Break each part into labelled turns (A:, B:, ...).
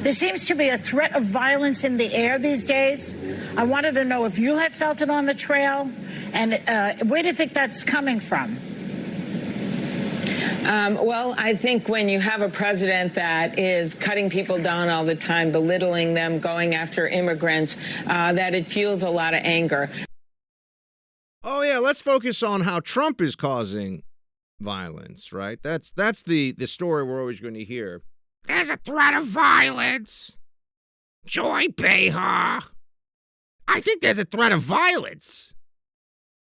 A: There seems to be a threat of violence in the air these days. I wanted to know if you had felt it on the trail, and where do you think that's coming from?
B: Well, I think when you have a president that is cutting people down all the time, belittling them, going after immigrants, that it fuels a lot of anger.
C: Oh, yeah, let's focus on how Trump is causing violence, right? That's the story we're always going to hear.
D: There's a threat of violence. Joy Behar. I think there's a threat of violence.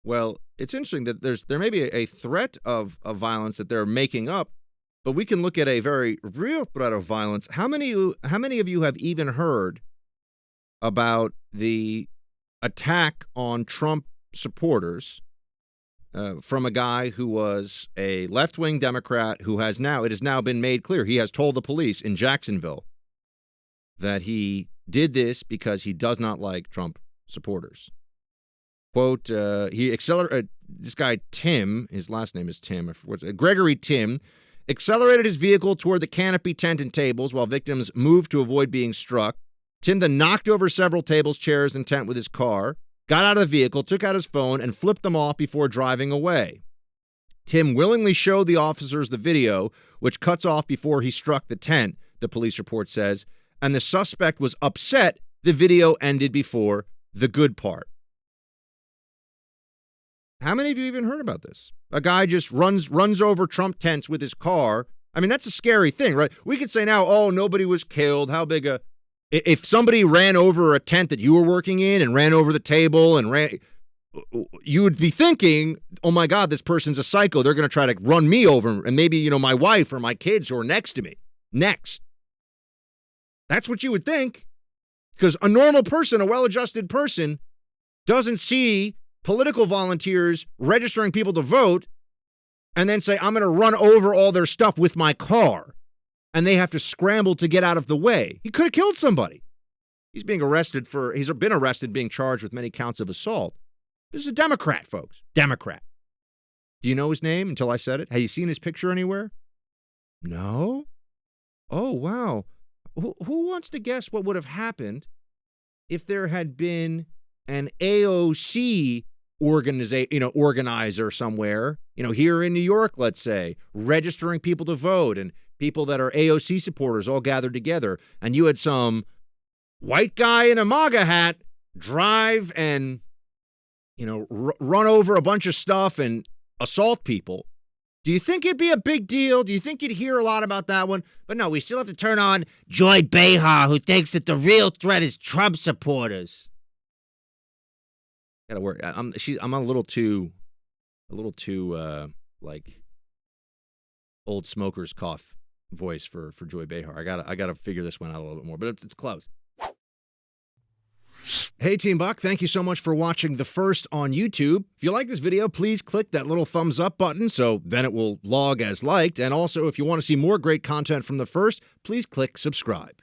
C: Well, it's interesting that there may be a threat of violence that they're making up, but we can look at a very real threat of violence. How many of you have even heard about the attack on Trump supporters from a guy who was a left-wing Democrat who it has now been made clear he has told the police in Jacksonville that he did this because he does not like Trump supporters. Quote, this guy, Tim, his last name is Tim, Gregory Tim, accelerated his vehicle toward the canopy tent and tables while victims moved to avoid being struck. Tim then knocked over several tables, chairs, and tent with his car, got out of the vehicle, took out his phone, and flipped them off before driving away. Tim willingly showed the officers the video, which cuts off before he struck the tent, the police report says, and the suspect was upset the video ended before the good part. How many of you even heard about this? A guy just runs over Trump tents with his car. I mean, that's a scary thing, right? We could say now, oh, nobody was killed. How big a... If somebody ran over a tent that you were working in and ran over the table and you would be thinking, oh my God, this person's a psycho. They're going to try to run me over and maybe, my wife or my kids who are next to me. Next. That's what you would think. Because a normal person, a well-adjusted person, doesn't see political volunteers registering people to vote and then say, I'm going to run over all their stuff with my car. And they have to scramble to get out of the way. He could have killed somebody. He's been arrested, being charged with many counts of assault. This is a Democrat, folks. Democrat. Do you know his name until I said it? Have you seen his picture anywhere? No? Oh, wow. Who wants to guess what would have happened if there had been an AOC organizer somewhere, here in New York, let's say, registering people to vote and people that are AOC supporters all gathered together, and you had some white guy in a MAGA hat drive and, run over a bunch of stuff and assault people. Do you think it'd be a big deal? Do you think you'd hear a lot about that one? But no, we still have to turn on Joy Behar, who thinks that the real threat is Trump supporters. Gotta work. I'm a little too like old smoker's cough voice for Joy Behar. I gotta figure this one out a little bit more, but it's close. Hey, Team Buck, thank you so much for watching The First on YouTube. If you like this video, please click that little thumbs up button so then it will log as liked. And also, if you want to see more great content from The First, please click subscribe.